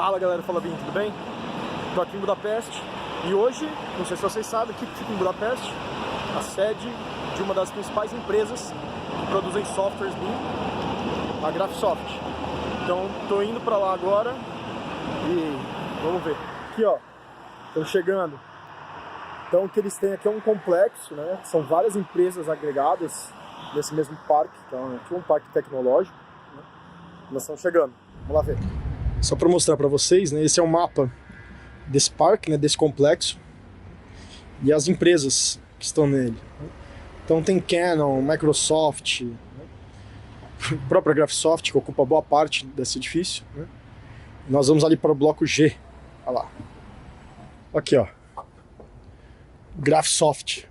Fala galera, fala bem, tudo bem? Estou aqui em Budapeste e hoje, não sei se vocês sabem, aqui fica em Budapeste a sede de uma das principais empresas que produzem softwares BIM, a Graphisoft. Então estou indo para lá agora e vamos ver. Aqui ó, estão chegando. Então o que eles têm aqui é um complexo, né? São várias empresas agregadas nesse mesmo parque, então aqui é um parque tecnológico, né? Elas estão chegando, vamos lá ver. Só para mostrar para vocês, né, esse é um mapa desse parque, né, desse complexo, e as empresas que estão nele. Então tem Canon, Microsoft, né, a própria Graphisoft, que ocupa boa parte desse edifício, né. Nós vamos ali para o bloco G, olha lá. Aqui ó, Graphisoft,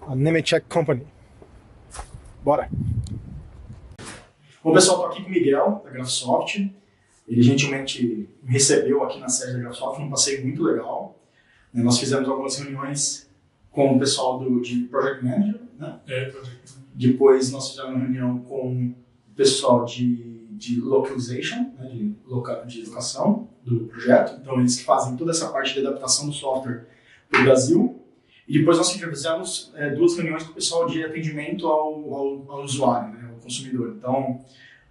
a Nemetschek Company. Bora! Bom pessoal, estou aqui com o Miguel, da Graphisoft. Ele gentilmente me recebeu aqui na sede da Graphisoft, um passeio muito legal. Nós fizemos algumas reuniões com o pessoal de Project Manager, né? Depois nós fizemos uma reunião com o pessoal de localization, né? de locação do projeto. Então eles que fazem toda essa parte de adaptação do software para o Brasil. E depois nós fizemos duas reuniões com o pessoal de atendimento ao usuário, né? Ao consumidor. Então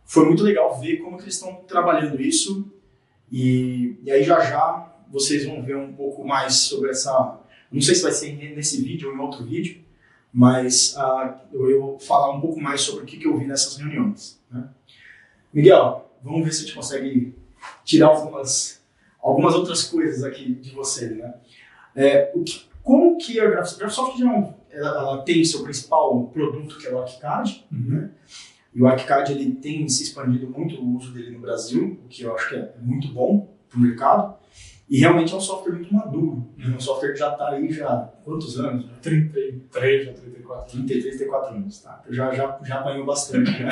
foi muito legal ver como que eles estão trabalhando isso e aí já vocês vão ver um pouco mais sobre essa, não sei se vai ser nesse vídeo ou em outro vídeo, mas eu vou falar um pouco mais sobre o que eu vi nessas reuniões, né? Miguel, vamos ver se a gente consegue tirar algumas outras coisas aqui de você, né? Como que a Graphisoft ela tem seu principal produto, que é o ArchiCAD, né? E o ArchiCAD ele tem se expandido muito o uso dele no Brasil, o que eu acho que é muito bom para o mercado. E realmente é um software muito maduro. É um software que já está aí já há quantos anos? 33, já 34. 33, 34 anos, tá? Eu já apanhou bastante. Né?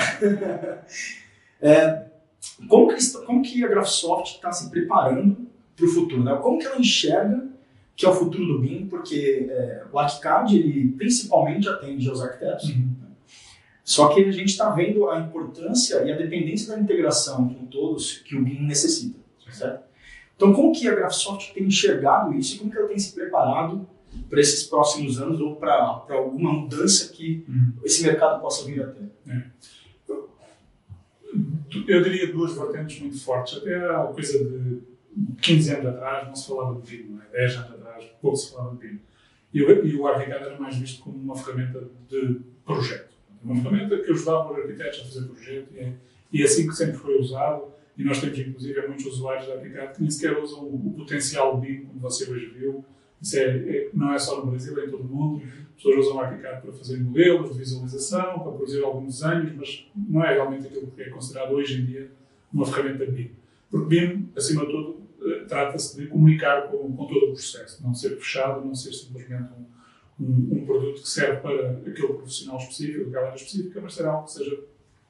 Como que a Graphisoft está se preparando para o futuro, né? Como que ela enxerga que é o futuro do BIM? Porque o ArchiCAD ele principalmente atende aos arquitetos. Só que a gente está vendo a importância e a dependência da integração com todos que o BIM necessita, certo? Então, como que a Graphisoft tem enxergado isso e como que ela tem se preparado para esses próximos anos ou para alguma mudança que esse mercado possa vir a ter? Eu diria duas vertentes muito fortes. Até há coisa de 15 anos atrás não se falava de BIM, não é? 10 anos atrás pouco se falava de BIM. E o ArchiCAD era mais visto como uma ferramenta de projeto. Uma ferramenta que ajudava os arquitetos a fazer projeto e assim que sempre foi usado. E nós temos inclusive muitos usuários de ArchiCAD que nem sequer usam o potencial BIM, como você hoje viu. Isso não é só no Brasil, é em todo o mundo. As pessoas usam o ArchiCAD para fazer modelos de visualização, para produzir alguns desenhos, mas não é realmente aquilo que é considerado hoje em dia uma ferramenta BIM. Porque BIM, acima de tudo, trata-se de comunicar com todo o processo, não ser fechado, não ser simplesmente um produto que serve para aquele profissional específico, aquela área específica, mas será algo que seja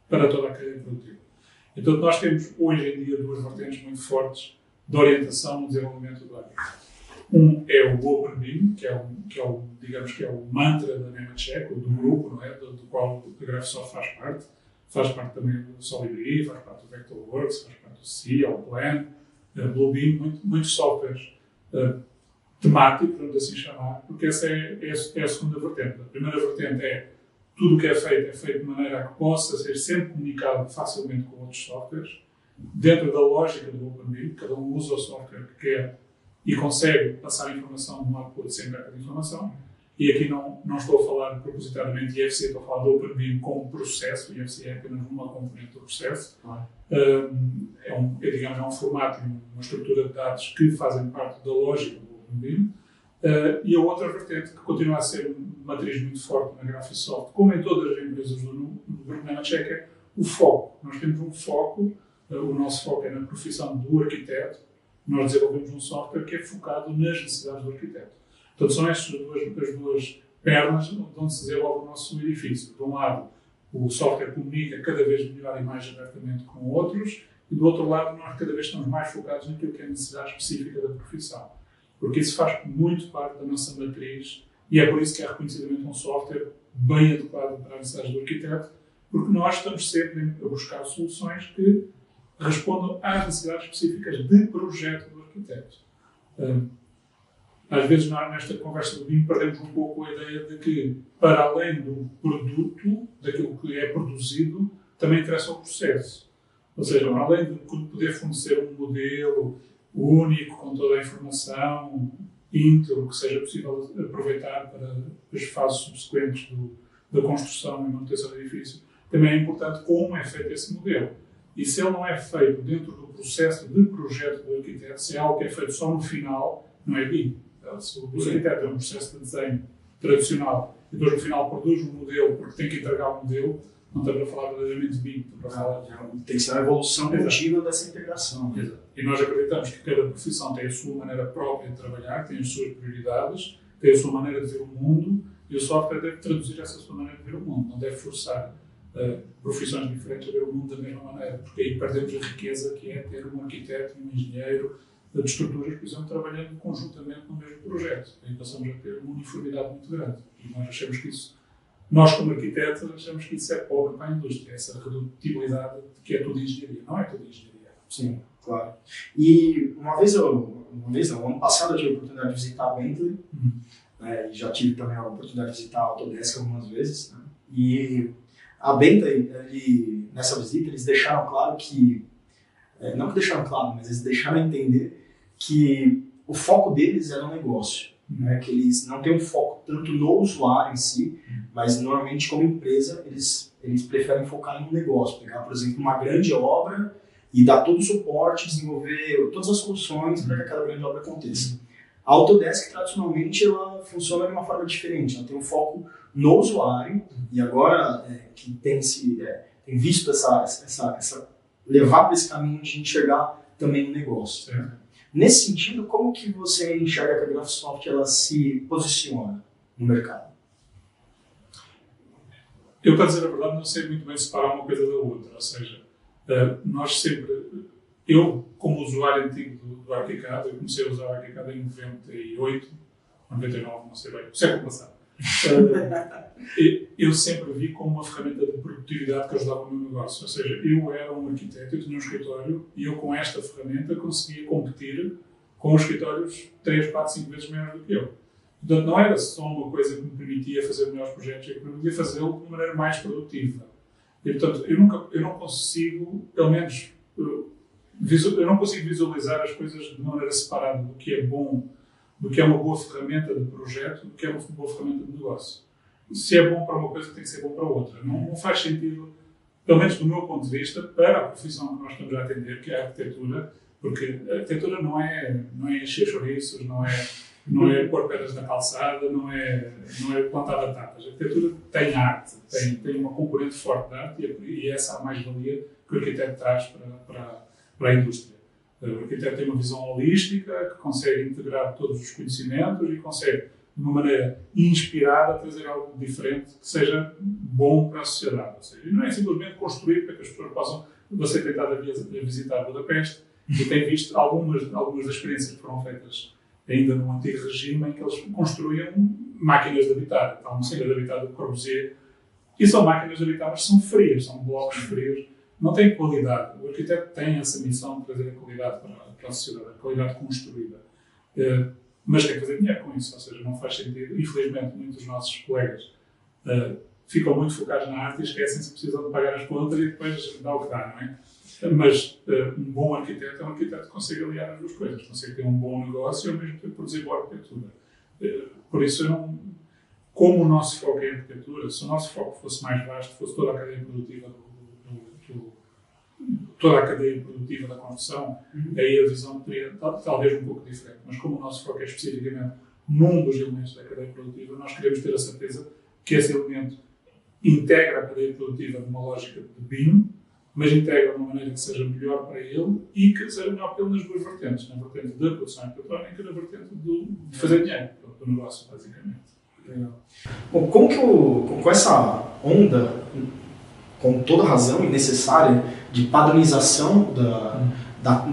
para toda a cadeia produtiva. Então nós temos hoje em dia duas vertentes muito fortes de orientação no desenvolvimento do ArchiCAD. Um é o OpenBIM, que é o mantra da Nemetschek, do grupo, não é? do qual a Graphisoft faz parte também do Solibri, faz parte do Vectorworks, faz parte do SIA, o Plan, Bluebeam, muitos softwares temáticos, vamos assim chamar, porque essa é a segunda vertente. A primeira vertente é tudo o que é feito de maneira a que possa ser sempre comunicado facilmente com outros softwares, dentro da lógica do OpenBIM, cada um usa o software que quer e consegue passar informação de um output sem perda de informação. E aqui não estou a falar propositadamente de IFC, estou a falar do OpenBIM como processo. O IFC é apenas uma componente do processo. É um formato e uma estrutura de dados que fazem parte da lógica do OpenBIM. E a outra vertente, que continua a ser uma matriz muito forte na Graphisoft, como em todas as empresas do grupo Nemetschek, é o foco. Nós temos um foco, o nosso foco é na profissão do arquiteto. Nós desenvolvemos um software que é focado nas necessidades do arquiteto. Portanto, são estas as duas pernas onde se desenvolve o nosso edifício. De um lado, o software comunica cada vez melhor e mais abertamente com outros, e do outro lado, nós cada vez estamos mais focados naquilo que é a necessidade específica da profissão. Porque isso faz muito parte da nossa matriz e é por isso que é reconhecidamente um software bem adequado para as necessidades do arquiteto, porque nós estamos sempre a buscar soluções que respondam às necessidades específicas de projeto do arquiteto. Às vezes, nesta conversa do BIM, perdemos um pouco a ideia de que, para além do produto, daquilo que é produzido, também interessa o processo. Ou seja, além de poder fornecer um modelo único, com toda a informação, íntegro, que seja possível aproveitar para as fases subsequentes da construção e manutenção do edifício, também é importante como é feito esse modelo. E se ele não é feito dentro do processo de projeto do arquiteto, se é algo que é feito só no final, não é BIM. Se o arquiteto é um processo de desenho tradicional e depois no final produz um modelo porque tem que entregar o modelo, não estamos a falar verdadeiramente de BIM, estamos a falar tem que ser uma evolução contínua dessa integração. Exato. E nós acreditamos que cada profissão tem a sua maneira própria de trabalhar, tem as suas prioridades, tem a sua maneira de ver o mundo, e o software deve traduzir essa sua maneira de ver o mundo, não deve forçar profissões diferentes a ver o mundo da mesma maneira, porque aí perdemos a riqueza que é ter um arquiteto e um engenheiro de estruturas, por exemplo, trabalhando conjuntamente no mesmo projeto. Aí passamos a ter uma uniformidade muito grande. E nós achamos que isso, nós como arquitetos, achamos que isso é pobre para a indústria, essa redutibilidade de que é tudo engenharia. Não é tudo engenharia. Sim, claro. E uma vez não, ano passado eu tive a oportunidade de visitar a Bentley, né, e já tive também a oportunidade de visitar a Autodesk algumas vezes, né, e a Bentley, nessa visita, eles deixaram claro que, não que deixaram claro, mas eles deixaram entender que o foco deles era um negócio, né, que eles não têm um foco tanto no usuário em si, mas normalmente como empresa eles preferem focar em um negócio, pegar, por exemplo, uma grande obra e dar todo o suporte, desenvolver todas as soluções para que aquela grande obra aconteça. A Autodesk, tradicionalmente, ela funciona de uma forma diferente, ela tem um foco no usuário, e agora que tem visto levar para esse caminho de enxergar também o negócio. Nesse sentido, como que você enxerga que a Graphisoft ela se posiciona no mercado? Eu, para dizer a verdade, não sei muito bem separar uma coisa da outra, ou seja, nós sempre, eu como usuário antigo do ArchiCAD, eu comecei a usar o ArchiCAD em 98, 99, não sei bem, o século passado. Eu sempre vi como uma ferramenta de produtividade que ajudava o meu negócio, ou seja, eu era um arquiteto, eu tinha um escritório e eu com esta ferramenta conseguia competir com os escritórios 3, 4, 5 vezes maiores do que eu. Portanto, não era só uma coisa que me permitia fazer melhores projetos, é que me permitia fazê-lo de uma maneira mais produtiva. E, portanto, eu não consigo, pelo menos, eu não consigo visualizar as coisas de maneira separada do que é bom, do que é uma boa ferramenta de projeto, do que é uma boa ferramenta de negócio. Se é bom para uma coisa, tem que ser bom para outra. Não faz sentido, pelo menos do meu ponto de vista, para a profissão que nós estamos a atender, que é a arquitetura, porque a arquitetura não é encher chouriços, não é pôr pedras na calçada, não é plantar batatas. A arquitetura tem arte, tem uma componente forte de arte e essa é a mais-valia que o arquiteto traz para a indústria. O arquiteto tem uma visão holística, que consegue integrar todos os conhecimentos e consegue, de uma maneira inspirada, trazer algo diferente que seja bom para a sociedade. Ou seja, não é simplesmente construir para que as pessoas possam... Você tem estado a visitar Budapeste e tem visto algumas das experiências que foram feitas ainda no antigo regime, em que eles construíam máquinas de habitar. Então, uma máquina de habitar do Corbusier. E são máquinas de habitar, mas são frias, são blocos frios. Não tem qualidade. O arquiteto tem essa missão de trazer a qualidade para a sociedade, a qualidade construída. Mas tem que fazer dinheiro com isso, ou seja, não faz sentido. Infelizmente, muitos dos nossos colegas ficam muito focados na arte e esquecem-se que precisam de pagar as contas e depois dá o que dá, não é? Mas um bom arquiteto é um arquiteto que consegue aliar as duas coisas, consegue ter um bom negócio e ao mesmo tempo produzir boa arquitetura. Por isso, como o nosso foco é a arquitetura, se o nosso foco fosse mais vasto, fosse toda a cadeia produtiva da construção, aí a visão teria talvez um pouco diferente. Mas como o nosso foco é especificamente num dos elementos da cadeia produtiva, nós queremos ter a certeza que esse elemento integra a cadeia produtiva numa lógica de BIM, mas integra de uma maneira que seja melhor para ele e que seja melhor para ele nas duas vertentes, na vertente da produção arquitetónica e na vertente de fazer dinheiro, do negócio, basicamente. Legal. Bom, como que com essa onda, com toda razão e necessária, de padronização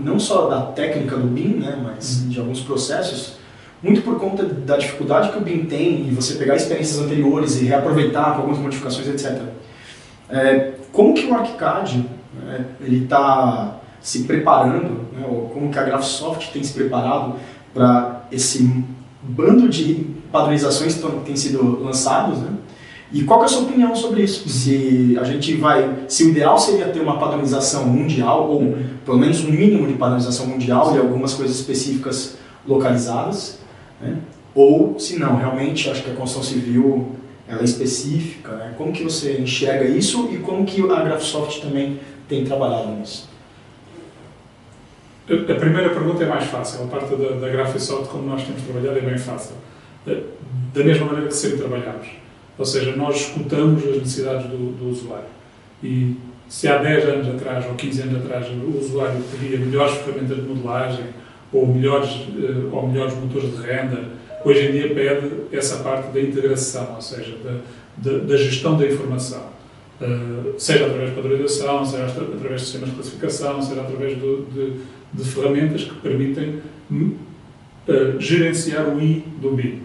não só da técnica do BIM, né, mas de alguns processos, muito por conta da dificuldade que o BIM tem e você pegar experiências anteriores e reaproveitar com algumas modificações, etc. Como que o ArchiCAD ele está se preparando, né, ou como que a Graphisoft tem se preparado para esse bando de padronizações que têm sido lançados, né? E qual que é a sua opinião sobre isso? Se o ideal seria ter uma padronização mundial, ou pelo menos um mínimo de padronização mundial, e algumas coisas específicas localizadas, né? Ou se não, realmente acho que a construção civil ela é específica, né? Como que você enxerga isso e como que a Graphisoft também tem trabalhado nisso? A primeira pergunta é mais fácil, a parte da Graphisoft, como nós temos trabalhado, é bem fácil. Da mesma maneira que sempre trabalhamos. Ou seja, nós escutamos as necessidades do usuário. E se há 10 anos atrás ou 15 anos atrás o usuário pedia melhores ferramentas de modelagem ou melhores motores de render, hoje em dia pede essa parte da integração, ou seja, da gestão da informação. Seja através de padronização, seja através de sistemas de classificação, seja através de ferramentas que permitem gerenciar o I do BIM.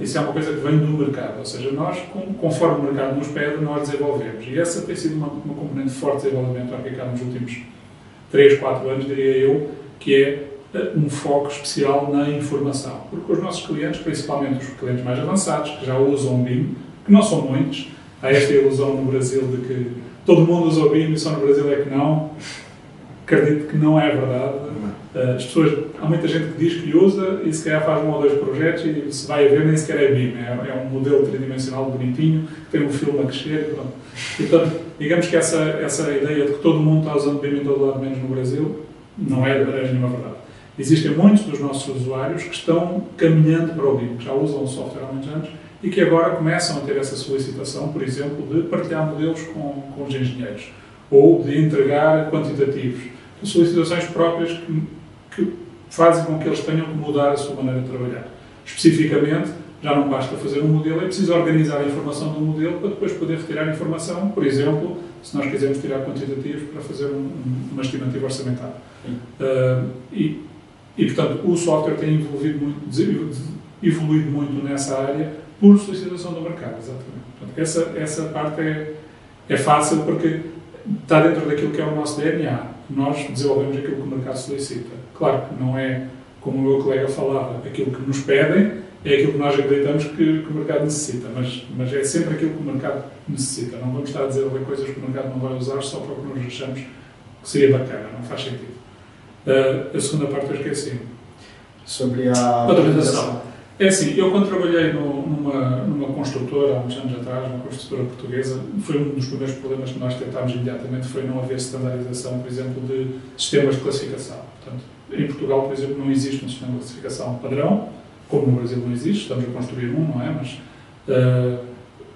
Isso é uma coisa que vem do mercado, ou seja, nós, conforme o mercado nos pede, nós desenvolvemos. E essa tem sido uma componente de forte desenvolvimento do ArchiCAD nos últimos 3, 4 anos, diria eu, que é um foco especial na informação. Porque os nossos clientes, principalmente os clientes mais avançados, que já usam o BIM, que não são muitos, há esta ilusão no Brasil de que todo mundo usa o BIM e só no Brasil é que não. Acredito que não é verdade. Há muita gente que diz que usa e se calhar faz 1 ou 2 projetos e se vai a ver nem sequer é BIM. É um modelo tridimensional bonitinho, que tem um filme a crescer. Pronto. Portanto, digamos que essa ideia de que todo mundo está usando BIM em todo lado, menos no Brasil, não é de maneira nenhuma verdade. Existem muitos dos nossos usuários que estão caminhando para o BIM, que já usam o software há muitos anos e que agora começam a ter essa solicitação, por exemplo, de partilhar modelos com os engenheiros ou de entregar quantitativos. Solicitações próprias que fazem com que eles tenham que mudar a sua maneira de trabalhar. Especificamente, já não basta fazer um modelo, é preciso organizar a informação do modelo para depois poder retirar a informação, por exemplo, se nós quisermos tirar quantitativos para fazer uma estimativa orçamentária. Portanto, o software tem evoluído muito nessa área por solicitação do mercado, exatamente. Portanto, essa parte é fácil porque está dentro daquilo que é o nosso DNA. Nós desenvolvemos aquilo que o mercado solicita. Claro que não é, como o meu colega falava, aquilo que nos pedem, é aquilo que nós acreditamos que o mercado necessita, mas é sempre aquilo que o mercado necessita. Não vamos estar a desenvolver coisas que o mercado não vai usar só para o que nós achamos que seria bacana, não faz sentido. A segunda parte eu esqueci. Sobre a padronização. É assim, eu quando trabalhei numa construtora, há uns anos atrás, uma construtora portuguesa, foi um dos primeiros problemas que nós tentámos imediatamente, foi não haver standardização, por exemplo, de sistemas de classificação. Portanto, em Portugal, por exemplo, não existe um sistema de classificação padrão, como no Brasil não existe, estamos a construir não é? Mas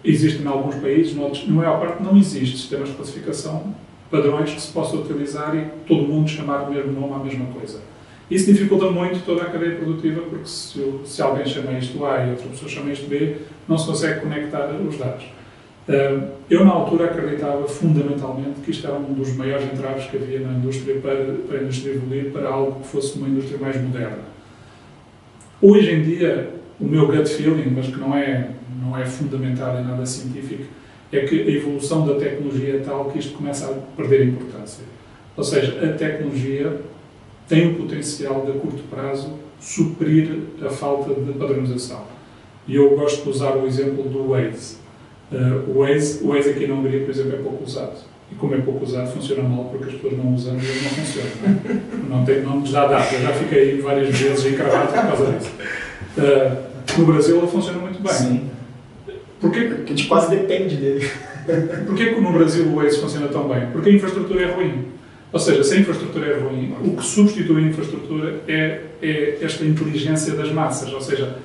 existe em alguns países, na maior parte não existe sistemas de classificação padrões que se possam utilizar e todo mundo chamar o mesmo nome à mesma coisa. Isso dificulta muito toda a cadeia produtiva, porque se alguém chama isto A e outra pessoa chama isto B, não se consegue conectar os dados. Eu, na altura, acreditava fundamentalmente que isto era um dos maiores entraves que havia na indústria para a indústria evoluir para algo que fosse uma indústria mais moderna. Hoje em dia, o meu gut feeling, mas que não é fundamentado em nada científico, é que a evolução da tecnologia é tal que isto começa a perder importância. Ou seja, a tecnologia tem o potencial de, a curto prazo, suprir a falta de padronização. E eu gosto de usar o exemplo do Waze. O Waze aqui na Hungria, por exemplo, é pouco usado. E como é pouco usado, funciona mal porque as pessoas não usam e ele não funciona. Não nos dá data. Eu já fiquei várias vezes encravado por causa disso. No Brasil ele funciona muito bem. Sim. Porque a gente quase depende dele. Porquê que no Brasil o Waze funciona tão bem? Porque a infraestrutura é ruim. Ou seja, se a infraestrutura é ruim, o que substitui a infraestrutura é esta inteligência das massas, ou seja,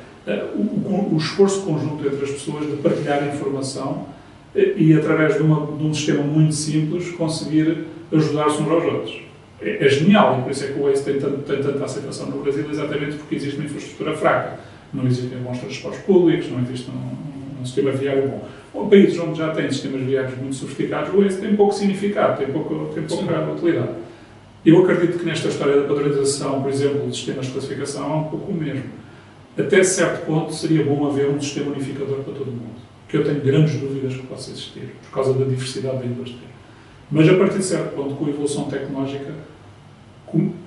o esforço conjunto entre as pessoas de partilhar a informação e, através de um sistema muito simples, conseguir ajudar-se uns aos outros. É genial, e por isso é que o Waze tem tanta aceitação no Brasil, exatamente porque existe uma infraestrutura fraca. Não existem bons transportes públicos, não existe um sistema viário bom. Ou países onde já têm sistemas viários muito sofisticados, o Waze tem pouco significado, tem pouca utilidade. Eu acredito que nesta história da padronização, por exemplo, de sistemas de classificação, é um pouco o mesmo. Até certo ponto seria bom haver um sistema unificador para todo mundo, que eu tenho grandes dúvidas que possa existir, por causa da diversidade da indústria. Mas a partir de certo ponto, com a evolução tecnológica,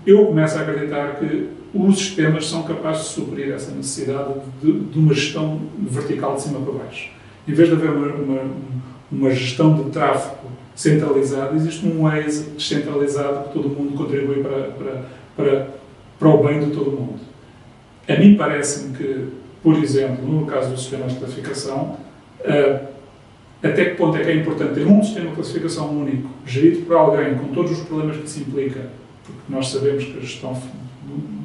eu começo a acreditar que os sistemas são capazes de suprir essa necessidade de uma gestão vertical de cima para baixo. Em vez de haver uma gestão de tráfego centralizada, existe um Waze descentralizado que todo mundo contribui para o bem de todo mundo. A mim parece-me que, por exemplo, no caso dos sistemas de classificação, até que ponto é que é importante ter um sistema de classificação único, gerido por alguém, com todos os problemas que isso implica, porque nós sabemos que a gestão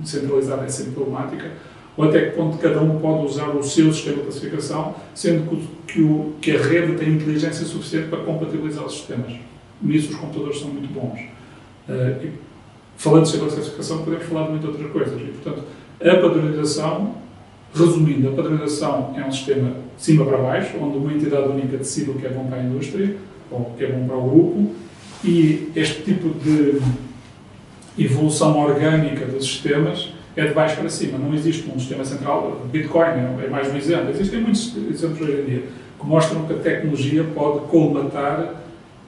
centralizada é sempre problemática, ou até que ponto cada um pode usar o seu sistema de classificação, sendo que a rede tem inteligência suficiente para compatibilizar os sistemas. Nisso os computadores são muito bons. E, falando de sistema de classificação, podemos falar de muitas outras coisas. E, portanto, a padronização, resumindo, a padronização é um sistema de cima para baixo, onde uma entidade única decide o que é bom para a indústria, ou o que é bom para o grupo, e este tipo de evolução orgânica dos sistemas é de baixo para cima. Não existe um sistema central. Bitcoin é mais um exemplo. Existem muitos exemplos hoje em dia que mostram que a tecnologia pode colmatar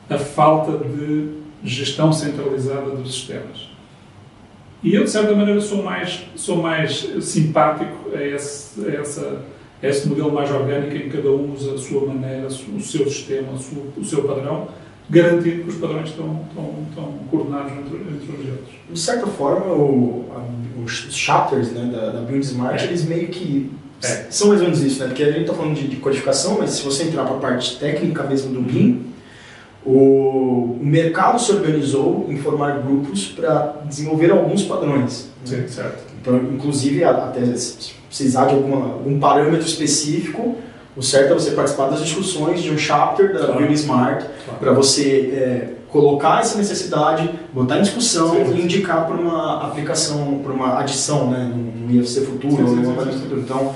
a falta de gestão centralizada dos sistemas. E eu, de certa maneira, sou mais simpático a esse modelo mais orgânico em que cada um usa a sua maneira, o seu sistema, o seu padrão, garantindo que os padrões estão coordenados entre os outros. De certa forma, os chapters, né, da Build Smart, eles meio que são mais ou menos isso, né? Porque a gente está falando de codificação, mas se você entrar para a parte técnica mesmo do BIM, o mercado se organizou em formar grupos para desenvolver alguns padrões. Sim, certo. Então, inclusive, até se precisar de algum parâmetro específico, o certo é você participar das discussões de um chapter da Build Smart, para você colocar essa necessidade, botar em discussão e indicar para uma aplicação, para uma adição, né, no IFC futuro, ou no futuro. Então,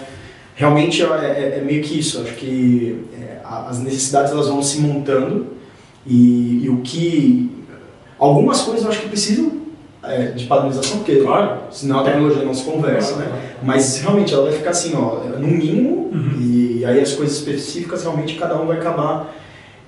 realmente é meio que isso. Acho que as necessidades elas vão se montando e o que... Algumas coisas eu acho que precisam de padronização, porque senão a tecnologia não se conversa, né? Mas realmente ela vai ficar assim, no mínimo, e aí as coisas específicas realmente cada um vai acabar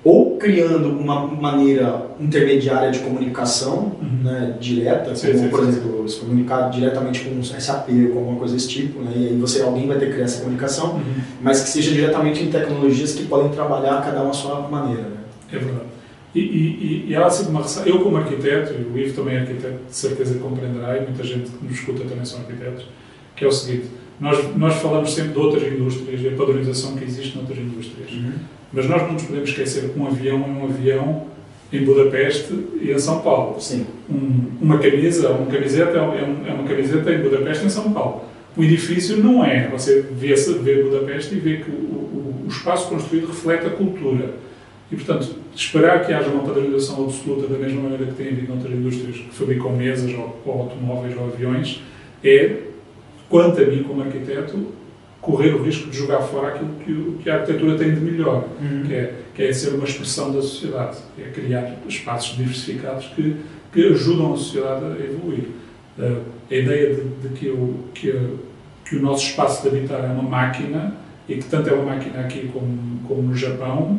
ou criando uma maneira intermediária de comunicação, né, direta, como, por exemplo, se comunicar diretamente com um SAP ou alguma coisa desse tipo, né, e aí alguém vai ter que criar essa comunicação, mas que seja diretamente em tecnologias que podem trabalhar cada uma a sua maneira. Né? É verdade. E há assim uma... Eu como arquiteto, e o Ivo também é arquiteto, de certeza compreenderá, e muita gente que nos escuta também são arquitetos, que é o seguinte: nós falamos sempre de outras indústrias e a padronização que existe noutras indústrias. Mas nós não nos podemos esquecer que um avião em Budapeste e em São Paulo. Sim. Uma camiseta é uma camiseta em Budapeste e em São Paulo. O edifício não é. Você vê Budapeste e vê que o espaço construído reflete a cultura. E, portanto, esperar que haja uma padronização absoluta da mesma maneira que tem havido noutras indústrias que fabricam mesas ou automóveis ou aviões é, quanto a mim como arquiteto, correr o risco de jogar fora aquilo que a arquitetura tem de melhor, que é ser uma expressão da sociedade, que é criar espaços diversificados que ajudam a sociedade a evoluir. A ideia de que o nosso espaço de habitar é uma máquina, e que tanto é uma máquina aqui como no Japão,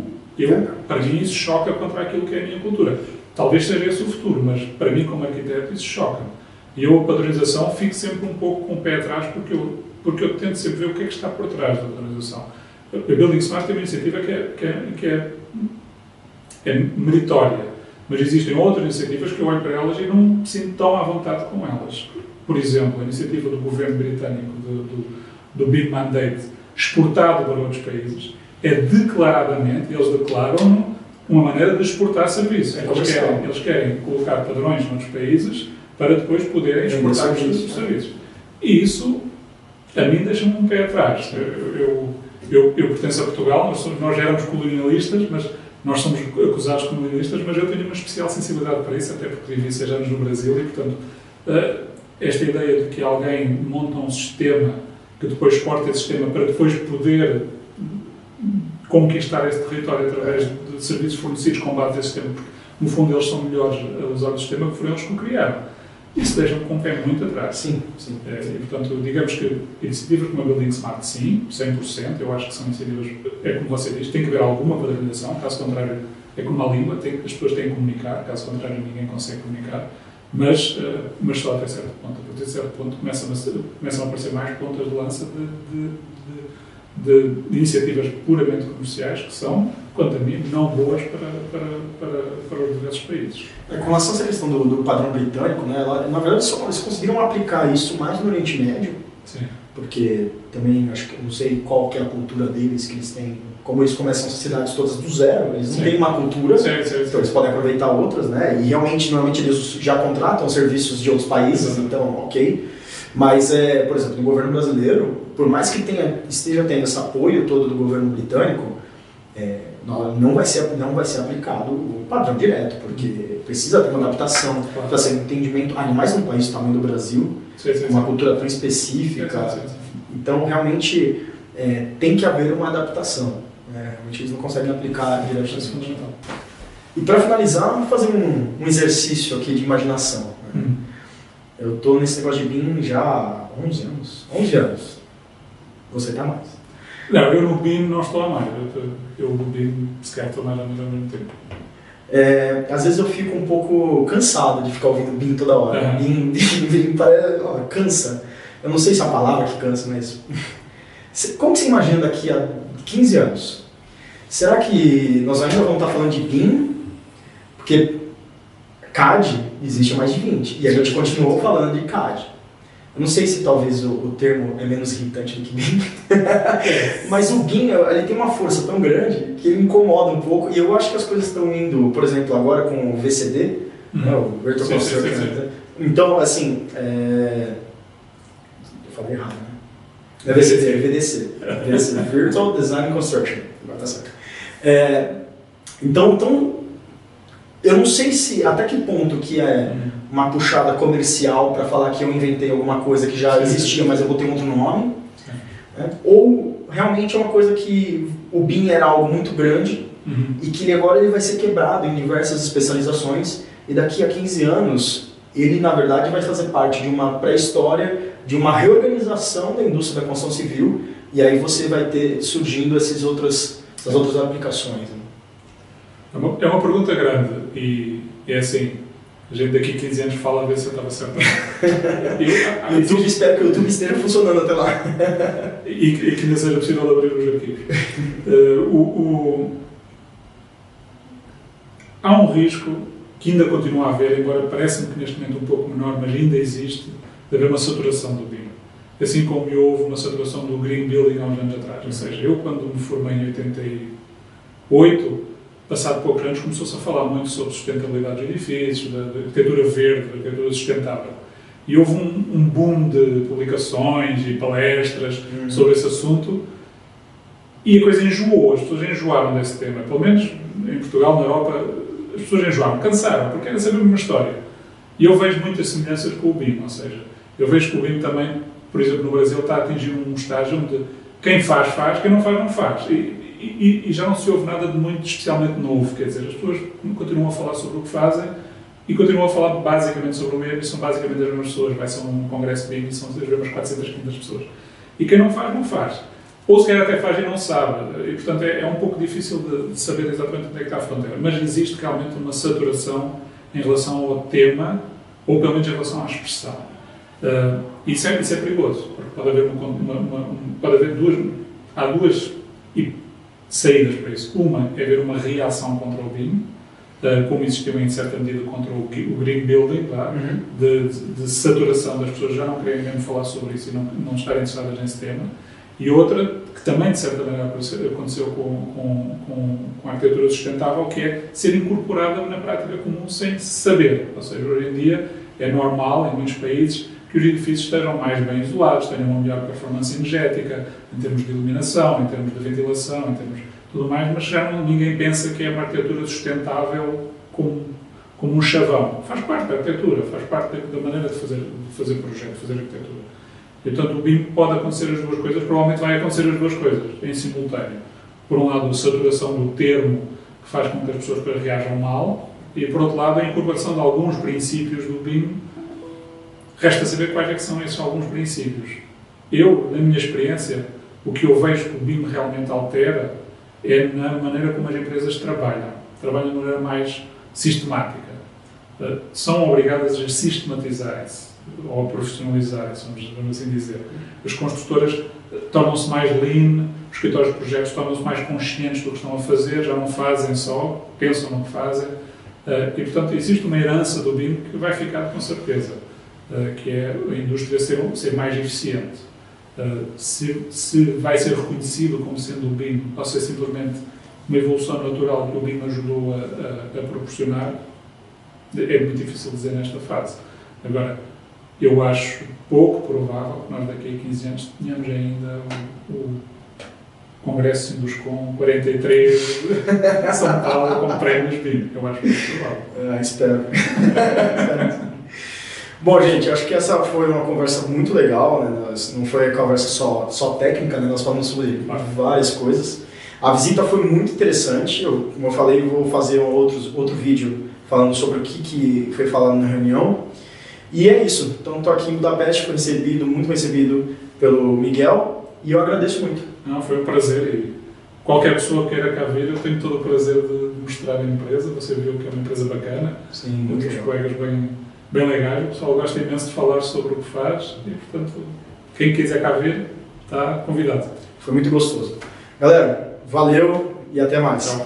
para mim isso choca contra aquilo que é a minha cultura. Talvez seja esse o futuro, mas para mim como arquiteto isso choca-me. E eu, a padronização, fico sempre um pouco com o pé atrás, porque eu tento sempre ver o que é que está por trás da padronização. A Building Smart tem uma iniciativa que é meritória, mas existem outras iniciativas que eu olho para elas e não me sinto tão à vontade com elas. Por exemplo, a iniciativa do governo britânico do BIM Mandate, exportado para outros países, é declaradamente, eles declaram uma maneira de exportar serviços. Eles querem colocar padrões noutros países para depois poderem exportar os serviços. E isso, a mim, deixa-me um pé atrás. Eu pertenço a Portugal, nós éramos colonialistas, mas nós somos acusados de colonialistas, mas eu tenho uma especial sensibilidade para isso, até porque vivi 6 anos no Brasil e, portanto, esta ideia de que alguém monta um sistema, que depois exporta esse sistema para depois poder conquistar esse território através de serviços fornecidos com base nesse sistema, porque, no fundo, eles são melhores a usar o sistema que foram eles que o criaram. Isso deixa-me com o pé muito atrás. Sim. E, portanto, digamos que iniciativas como a Building Smart, sim, 100%, eu acho que são iniciativas, é como você diz, tem que haver alguma padronização, caso contrário, é como a língua, as pessoas têm que comunicar, caso contrário, ninguém consegue comunicar. Mas só até certo ponto. A partir de certo ponto começam a aparecer mais pontas de lança de iniciativas puramente comerciais que são, quanto a mim, não boas para os diversos países. Com relação a essa questão do padrão britânico, né, na verdade eles conseguiram aplicar isso mais no Oriente Médio. Sim. Porque também, acho que não sei qual que é a cultura deles, que eles têm, como eles começam as sociedades todas do zero, eles não têm uma cultura, então eles podem aproveitar outras, né? E realmente, normalmente eles já contratam serviços de outros países, então, ok. Mas, por exemplo, no governo brasileiro, por mais que esteja tendo esse apoio todo do governo britânico, não vai ser aplicado o padrão direto, porque precisa ter uma adaptação, precisa ser um entendimento, ainda mais num país do tamanho do Brasil, uma cultura tão específica. Então, realmente, tem que haver uma adaptação. Realmente eles não conseguem aplicar diretamente. E para finalizar, vamos fazer um exercício aqui de imaginação. Eu estou nesse negócio de BIM já há 11 anos. 11 anos. Você está mais. Não, eu no BIM não estou há mais. Eu no BIM, se calhar, estou mais ou menos ao mesmo tempo. Às vezes eu fico um pouco cansado de ficar ouvindo BIM toda hora. BIM cansa. Eu não sei se é a palavra que cansa, mas... Como você imagina daqui a 15 anos? Será que nós ainda vamos estar falando de BIM? Porque CAD existe há mais de 20 e a gente continuou falando de CAD. Eu não sei se talvez o termo é menos irritante do que BIM, mas o BIM ele tem uma força tão grande que ele incomoda um pouco, e eu acho que as coisas estão indo, por exemplo, agora com o VCD, né, o Virtual Construction. Então, assim, eu falei errado, né? Não é VCD, é VDC. Virtual Design Construction. Agora tá certo. Então, eu não sei se até que ponto que é uma puxada comercial para falar que eu inventei alguma coisa que já existia, mas eu botei um outro nome, ou realmente é uma coisa que o BIM era algo muito grande e que agora ele vai ser quebrado em diversas especializações, e daqui a 15 anos ele na verdade vai fazer parte de uma pré-história, de uma reorganização da indústria da construção civil, e aí você vai ter surgindo essas outras aplicações. É uma pergunta grande e é assim, a gente daqui a 15 anos fala a ver se eu estava certo. Espero que o YouTube esteja funcionando até lá. E que ainda seja possível abrir os arquivos. Há um risco que ainda continua a haver, embora pareça-me que neste momento um pouco menor, mas ainda existe, de haver uma saturação do BIM. Assim como houve uma saturação do Green Building há uns anos atrás. Ou seja, eu quando me formei em 88, passado poucos anos, começou-se a falar muito sobre sustentabilidade dos edifícios, da arquitetura verde, da arquitetura sustentável. E houve um boom de publicações e palestras sobre esse assunto, e a coisa enjoou, as pessoas enjoaram desse tema. Pelo menos em Portugal, na Europa, as pessoas enjoaram, cansaram, porque era sempre a mesma história. E eu vejo muitas semelhanças com o BIM, ou seja, eu vejo que o BIM também, por exemplo, no Brasil, está a atingir um estágio onde quem faz, faz, quem não faz, não faz. E já não se ouve nada de muito especialmente novo, quer dizer, as pessoas continuam a falar sobre o que fazem e continuam a falar basicamente sobre o mesmo, e são basicamente as mesmas pessoas. Vai ser um congresso BIM e são as mesmas 400, 500 pessoas. E quem não faz, não faz. Ou se calhar até faz e não sabe. E, portanto, é um pouco difícil de saber exatamente onde é que está a fronteira. Mas existe realmente uma saturação em relação ao tema, ou pelo menos em relação à expressão. Isso é perigoso, porque pode haver há duas saídas para isso. Uma é haver uma reação contra o BIM, como existiu em certa medida contra o Green Building, de saturação das pessoas já não querem mesmo falar sobre isso e não estarem interessadas nesse tema. E outra, que também de certa maneira aconteceu com a arquitetura sustentável, que é ser incorporada na prática comum sem saber. Ou seja, hoje em dia é normal, em muitos países, que os edifícios estejam mais bem isolados, tenham uma melhor performance energética, em termos de iluminação, em termos de ventilação, em termos de tudo mais, mas já ninguém pensa que é uma arquitetura sustentável como um chavão. Faz parte da arquitetura, faz parte da maneira de fazer projeto, de fazer arquitetura. E, portanto, o BIM pode acontecer as duas coisas, provavelmente vai acontecer as duas coisas, em simultâneo. Por um lado, a saturação do termo, que faz com que as pessoas reajam mal, e, por outro lado, a incorporação de alguns princípios do BIM. Resta saber quais é que são esses alguns princípios. Eu, na minha experiência, o que eu vejo que o BIM realmente altera é na maneira como as empresas trabalham. Trabalham de maneira mais sistemática. são obrigadas a sistematizar-se ou a profissionalizar-se, vamos assim dizer. As construtoras tornam-se mais lean, os escritórios de projetos tornam-se mais conscientes do que estão a fazer, já não fazem só, pensam no que fazem, e portanto existe uma herança do BIM que vai ficar com certeza, que é a indústria ser mais eficiente. Se vai ser reconhecido como sendo o BIM, ou ser simplesmente uma evolução natural que o BIM ajudou a proporcionar, é muito difícil dizer nesta fase. Agora, eu acho pouco provável que nós daqui a 15 anos tenhamos ainda o Congresso Sinduscom 43 em São Paulo com prémios BIM. Eu acho muito provável. Espero. Bom, gente, acho que essa foi uma conversa muito legal, né? Não foi uma conversa só técnica, né? Nós falamos sobre várias coisas. A visita foi muito interessante. Como eu falei, eu vou fazer outro vídeo falando sobre o que foi falado na reunião. E é isso. Então, estou aqui em Budapeste, fui muito recebido pelo Miguel, e eu agradeço muito. Não, foi um prazer. E qualquer pessoa que queira cá vir, eu tenho todo o prazer de mostrar a empresa. Você viu que é uma empresa bacana. Sim, muito muitos colegas bem legais. O pessoal gosta imenso de falar sobre o que faz e, portanto, quem quiser cá vir, está convidado. Foi muito gostoso. Galera, valeu e até mais. Tchau.